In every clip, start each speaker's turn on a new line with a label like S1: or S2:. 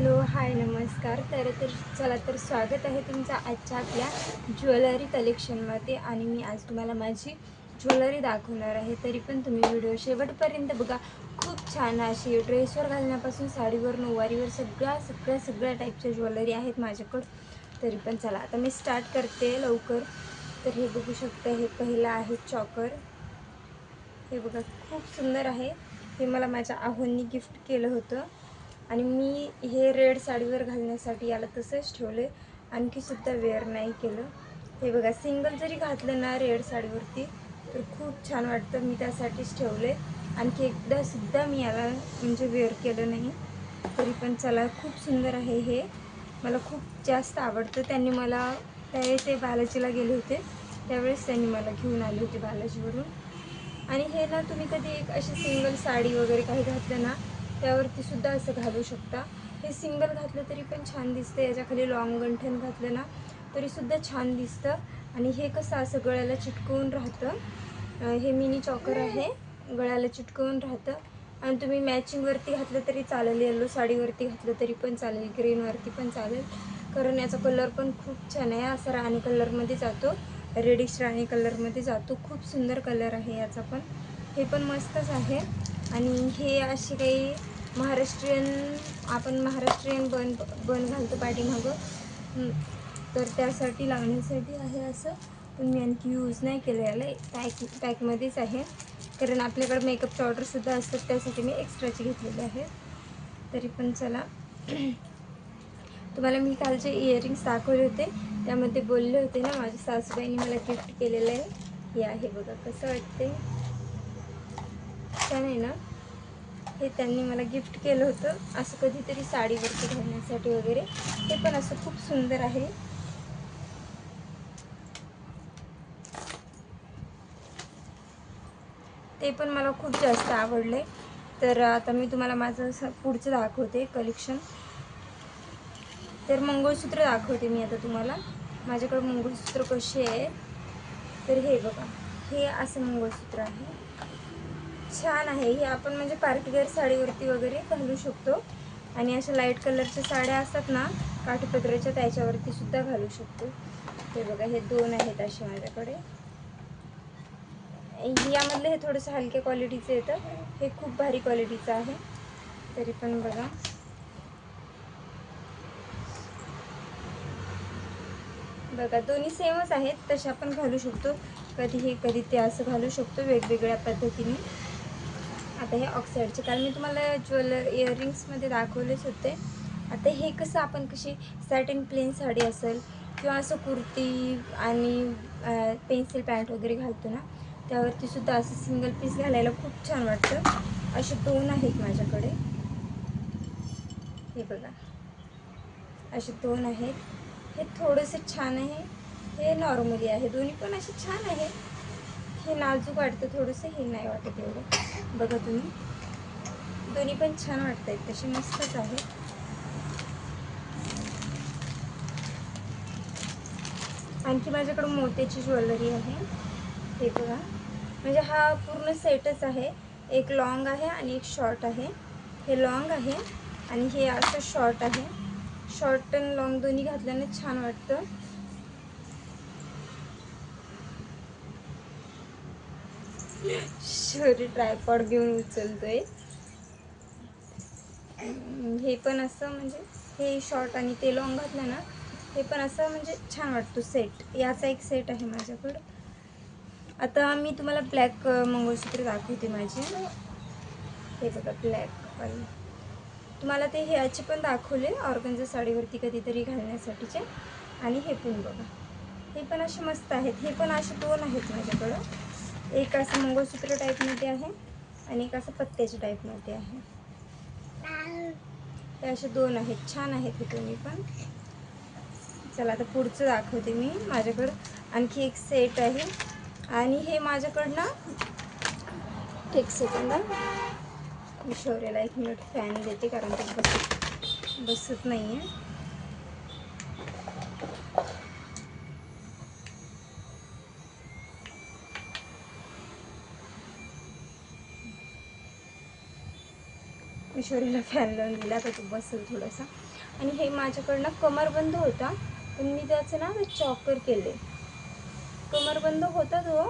S1: Hello hi नमस्कार. तर चला तर स्वागत आहे तुमचं आजच्या आपल्या ज्वेलरी कलेक्शनमध्ये. आणि मी आज तुम्हाला माझी ज्वेलरी दाखवणार आहे. तरी पण तुम्ही व्हिडिओ शेवटपर्यंत बघा. खूप छान अशी ड्रेसवर घालण्यापासून साडीवर नऊवारीवर सगळ्या टाईपच्या ज्वेलरी आहेत माझ्याकडं. तरी पण चला आता मी स्टार्ट करते लवकर. तर हे बघू शकता, हे पहिलं आहे चॉकर. हे बघा खूप सुंदर आहे. हे मला माझ्या आहोंनी गिफ्ट केलं होतं आणि मी हे रेड साडीवर घालण्यासाठी याला तसंच ठेवले, आणखीसुद्धा वेअर नाही केलं. हे बघा सिंगल जरी घातलं ना रेड साडीवरती तर खूप छान वाटतं. मी त्यासाठीच ठेवले. आणखी एकदासुद्धा मी याला म्हणजे वेअर केलं नाही. तरी पण चला खूप सुंदर आहे हे. मला खूप जास्त आवडतं. त्यांनी मला त्यावेळी ते बालाजीला गेले होते त्यावेळेस त्यांनी मला घेऊन आले होते बालाजीवरून. आणि हे ना तुम्ही कधी एक अशी सिंगल साडी वगैरे काही घातलं ना त्यावरती सुद्धा असं घालू शकता. हे सिंगल घातलं तरी पण छान दिसतं. याच्याखाली लॉंग गंठन घातलं ना तरीसुद्धा छान दिसतं. आणि हे कसं असं गळ्याला चिटकवून राहतं. हे मिनी चॉकर आहे, गळ्याला चिटकवून राहतं. आणि तुम्ही मॅचिंगवरती घातलं तरी चालेल, येलो साडीवरती घातलं तरी पण चालेल, ग्रीनवरती पण चालेल. कारण याचा कलर पण खूप छान आहे. असा राणी कलरमध्ये जातो, रेडिश राणी कलरमध्ये जातो. खूप सुंदर कलर आहे याचा पण. हे पण मस्तच आहे. आणि हे असे काही आपण महाराष्ट्रीयन बन घालतो पाठीमागं, तर त्यासाठी लावण्यासाठी आहे असं. पण मी आणखी यूज नाही केलं याला. पॅकमध्येच आहे, कारण आपल्याकडे मेकअपचे ऑर्डरसुद्धा असतात त्यासाठी मी एक्स्ट्राचे घेतलेले आहेत. तरी पण चला तुम्हाला मी कालचे इयरिंग्स दाखवले होते त्यामध्ये बोलले होते ना माझ्या सासूबाईंनी मला गिफ्ट केलेलं आहे. हे आहे बघा, कसं वाटते, छान आहे ना. हे त्यांनी मला गिफ्ट केलं होतं असं कधीतरी साडीवरती घालण्यासाठी वगैरे. हे पण असं खूप सुंदर आहे. ते पण मला खूप जास्त आवडले. तर आता मी तुम्हाला माझं पुढचं दाखवते कलेक्शन. तर मंगळसूत्र दाखवते मी आता तुम्हाला. माझ्याकडे मंगळसूत्र कसे आहे तर हे बघा, हे असं मंगळसूत्र आहे. छान आहे हे. आपण म्हणजे पार्टीवेअर साडीवरती वगैरे घालू शकतो. आणि अशा लाईट कलरच्या साड्या असतात ना काठीपदराच्या, त्याच्यावरती सुद्धा घालू शकतो. हे बघा, हे दोन आहेत असे माझ्याकडे. यामधलं हे थोडंसं हलक्या क्वालिटीचं येतं, हे खूप भारी क्वालिटीचं आहे. तरी पण बघा, दोन्ही सेमच आहेत. तसे आपण घालू शकतो, कधी हे कधी ते असं घालू शकतो वेगवेगळ्या पद्धतीने. आता हे ऑक्साईडचे काल मी तुम्हाला इयरिंग्समध्ये दाखवलेच होते. आता हे कसं आपण कशी सॅटिन प्लेन साडी असेल किंवा असं कुर्ती आणि पेन्सिल पॅन्ट वगैरे घालतो ना त्यावरती सुद्धा असं सिंगल पीस घालायला खूप छान वाटतं. असे दोन आहेत माझ्याकडे. हे बघा, असे दोन आहेत. हे थोडंसं छान आहे, हे नॉर्मली आहे. दोन्ही पण असे छान आहे. हे नाजूक वाटतं थोडंसं, हे नाही वाटत एवढं. बघा तुम्ही, दोन्ही पण छान वाटत आहेत, तसे मस्तच आहेत. आणखी माझ्याकडे मोत्याची ज्वेलरी आहे. हे बघा, म्हणजे हा पूर्ण सेटच आहे. एक लॉंग आहे आणि एक शॉर्ट आहे. हे लॉंग आहे आणि हे असं शॉर्ट आहे. शॉर्ट आणि लॉंग दोन्ही घातल्याने छान वाटतं. शौर्य ट्रायपॉड घेऊन उचलतोय. हे पण असं म्हणजे हे शॉर्ट आणि ते लॉंग घातलं ना हे पण असं म्हणजे छान वाटतो सेट. याचा एक सेट आहे माझ्याकडं. आता मी तुम्हाला ब्लॅक मंगळसूत्र दाखवते माझे. हे बघा, ब्लॅक वाले. तुम्हाला ते ह्याचे पण दाखवले ऑर्गन्झा साडीवरती कधीतरी घालण्यासाठीचे. आणि हे पण बघा, हे पण असे मस्त आहेत. हे पण असे दोन आहेत माझ्याकडं. एक असं मंगळसूत्र टाईपमध्ये आहे आणि एक असं पत्त्याच्या टाईपमध्ये आहे. हे असे दोन आहेत, छान आहेत हे दोन्ही पण. चला आता पुढचं दाखवते मी. माझ्याकडं आणखी एक सेट आहे. आणि हे माझ्याकडनं एक सेकंद, मी शौर्याला 1 मिनिट फॅन देते कारण ते बसत नाही आहे. किशोरीला फॅन लावून दिला, तर तो बसेल थोडासा. आणि हे माझ्याकडनं कमरबंद होता, पण मी त्याचं ना चॉकर केले. कमरबंद होता तो,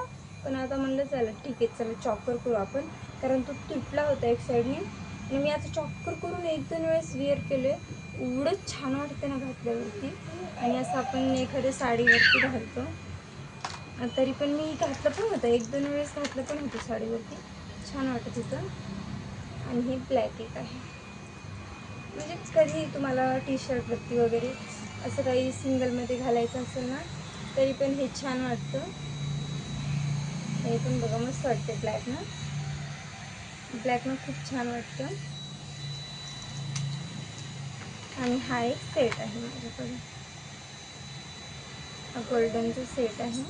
S1: पण आता म्हणलं चला ठीक आहे, चला चॉकर करू आपण, कारण तो तुटला होता एक साईडने. आणि मी आता चॉकर करून 1-2 वेळेस वेअर केले. एवढं छान वाटतं ना घातल्यावरती. आणि असं आपण एखाद्या साडीवरती घालतो, तरी पण मी घातलं पण होतं, 1-2 वेळेस घातलं पण होतं साडीवरती, छान वाटत होतं. आणि हे ब्लॅक एक आहे, म्हणजे कधी तुम्हाला टी शर्टवरती वगैरे असं काही सिंगलमध्ये घालायचं असेल ना, तरी पण हे छान वाटतं. हे पण बघा मस्त वाटते ब्लॅकनं, ब्लॅकनं खूप छान वाटतं. आणि हा एक सेट आहे माझ्याकडे, हा गोल्डनचा सेट आहे.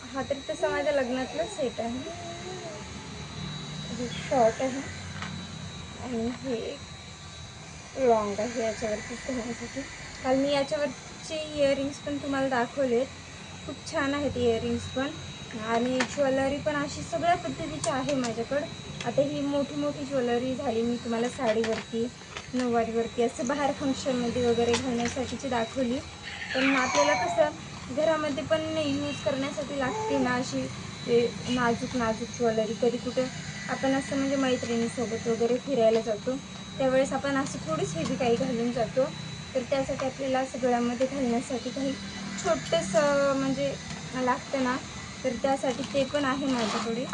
S1: हा तर तसा माझ्या लग्नातला सेट आहे. हे शॉर्ट आहे आणि हे एक लॉंग आहे याच्यावरतीच घालण्यासाठी. काल मी याच्यावरचे इयरिंग्स पण तुम्हाला दाखवलेत, खूप छान आहेत इयरिंग्स पण. आणि ज्वेलरी पण अशी सगळ्या पद्धतीची आहे माझ्याकडं. आता ही मोठी मोठी ज्वेलरी झाली, मी तुम्हाला साडीवरती, नऊवारीवरती असं बाहेर फंक्शनमध्ये वगैरे घालण्यासाठीची दाखवली. पण आपल्याला कसं घरामध्ये पण यूज करण्यासाठी लागते ना अशी नाजूक नाजूक ज्वेलरी. कधी कुठं आपण असं म्हणजे मैत्रिणीसोबत वगैरे फिरायला जातो, त्यावेळेस आपण असं थोडीच हेवी काही घालून जातो, तर त्यासाठी आपल्याला असं गळ्यामध्ये घालण्यासाठी काही छोटंसं म्हणजे लागतं ना, तर त्यासाठी ते पण आहे माझ्याकडे.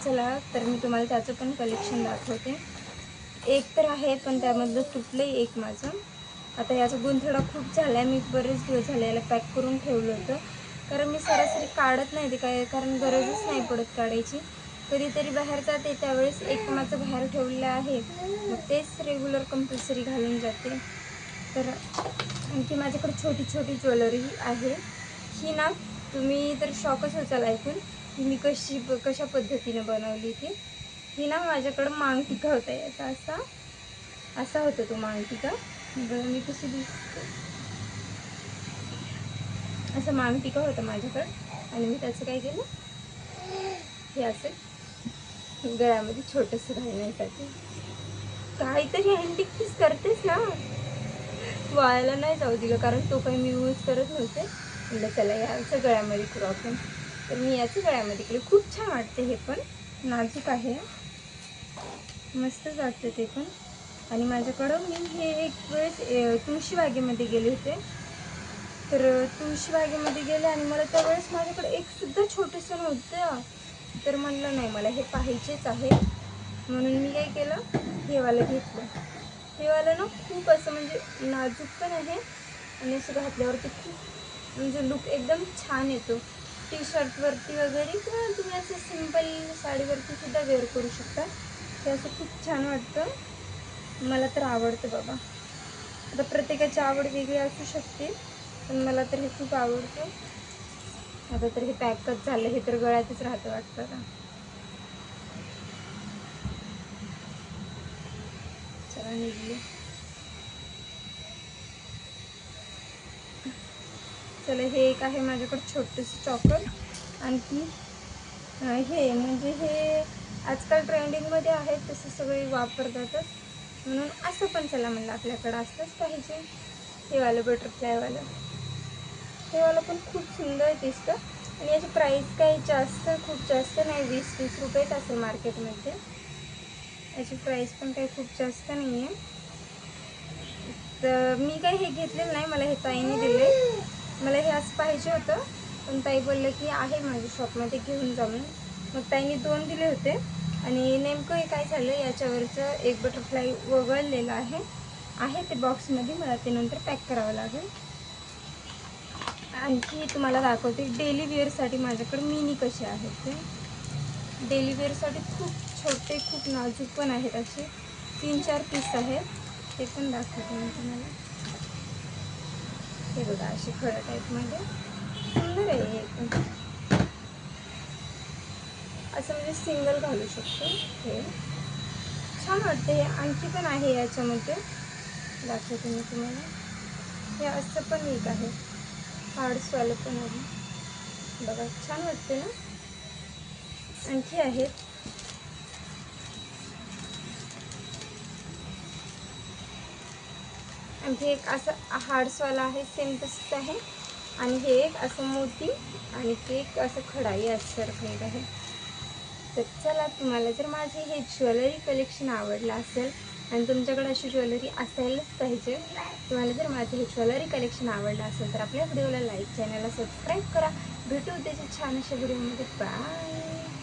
S1: चला तर मी तुम्हाला त्याचं पण कलेक्शन दाखवते. एक तर आहे, पण त्यामधलं तुटलं आहे एक माझं. आता याचा गुंथडा खूप झाला आहे, मी बरेच दिवस झाले याला पॅक करून ठेवलं होतं, कारण मी सरासरी काढत नाही ते काय, कारण गरजच नाही पडत काढायची. कधीतरी बाहेर जाते त्यावेळेस एक माझं बाहेर ठेवलेलं आहे, मग तेच रेग्युलर कंपल्सरी घालून जाते. तर आणखी माझ्याकडे छोटी छोटी ज्वेलरी आहे. ही ना तुम्ही तर शॉकच होचाल ऐकून की मी कशा पद्धतीने बनवली ती. ही ना माझ्याकडं मांगटिका होता याचा, असा होता तो मांगटिका. बघा मी कशी दिसते, असं मांगटिका होता माझ्याकडं. आणि मी त्याचं काय केलं, हे असं गळ्यामध्ये छोटंसं घालण्यासाठी. काहीतरी अँटिक पीस करतेस ना, वायाला नाही जाऊ दिलं, कारण तो काही मी यूज करत नव्हते. म्हटलं चला याचं गळ्यामध्ये करू आपण, तर मी याचं गळ्यामध्ये केलं. खूप छान वाटते, हे पण नाजूक आहे, मस्तच वाटतं ते पण. आणि माझ्याकडं मी हे एक वेळेस तुळशीबागेमध्ये गेले होते, तर तुळशीबागेमध्ये गेले आणि मला त्यावेळेस माझ्याकडे एक सुद्धा छोटंसं नव्हतं. तर म्हणलं नाही मला हे पाहिजेच आहे, म्हणून मी काय केलं, हे वालं घेतलं. हे वालं ना खूप असं म्हणजे नाजूक पण आहे, आणि असं घातल्यावरती खूप म्हणजे लुक एकदम छान येतो. टी शर्टवरती वगैरे, किंवा तुम्ही असं सिंपल साडीवरती सुद्धा वेअर करू शकता. हे असं खूप छान वाटतं, मला तर आवडतं बाबा. आता प्रत्येकाची आवड वेगळी असू शकते, पण मला तर हे खूप आवडतं. आता तर हे पॅकच झालं, हे तर गळ्यातच राहतं वाटतं आता. चला निघले. चला हे एक आहे माझ्याकडे छोटंसं चॉकर. आणखी हे म्हणजे हे आजकाल ट्रेंडिंगमध्ये आहे, तसं सगळे वापरतातच, म्हणून असं पण चला म्हणलं आपल्याकडं असलंच पाहिजे. हे वालं बटरफ्लायवालं, हे वालं पण खूप सुंदर दिसतं. आणि याची प्राईस काही जास्त खूप जास्त नाही, 20-30 रुपयेच असेल मार्केटमध्ये. याची प्राईस पण काही खूप जास्त नाही आहे. तर मी काही हे घेतलेलं नाही, मला हे ताईने दिले. मला हे असं पाहिजे होतं, पण ताई बोललं की आहे माझ्या शॉपमध्ये घेऊन जा म्हणून. मग ताईने 2 दिले होते. आणि नेमकं हे काय झालं, याच्यावरचं एक बटरफ्लाय वगळलेलं आहे ते बॉक्समध्ये, मला ते नंतर पॅक करावं लागेल. आणखी तुम्हाला दाखवते डेली वेअरसाठी माझ्याकडे मिनी कसे आहेत ते. डेली वेअरसाठी खूप छोटे, खूप नाजूक पण आहेत, असे 3-4 पीस आहेत, ते पण दाखवते मी तुम्हाला. हे बघा असे खड्या टाईपमध्ये सुंदर आहे हे पण, असं म्हणजे सिंगल घालू शकतो, हे छान वाटते. हे आणखी पण आहे याच्यामध्ये, दाखवते मी तुम्हाला. हे असं पण एक आहे, हार्ड्सवालं पण आहे बघा, छान वाटते ना. आणखी आहेत, आणि हे एक असं हार्ड्सवाला आहे, सेम तसंच आहे. आणि हे एक असं मोती आणि ते एक असं खडाई असल्यासारखं एक आहे. तर चला, तुम्हाला जर माझे हे ज्वेलरी कलेक्शन आवडलं असेल आणि तुमच्याकडे अशी ज्वेलरी असायलाच पाहिजे, तुम्हाला जर माझं हे ज्वेलरी कलेक्शन आवडलं असेल तर आपल्या व्हिडिओला लाईक, चॅनलला सबस्क्राईब करा. भेटू त्याच्या छान अशा व्हिडिओमध्ये. बाय.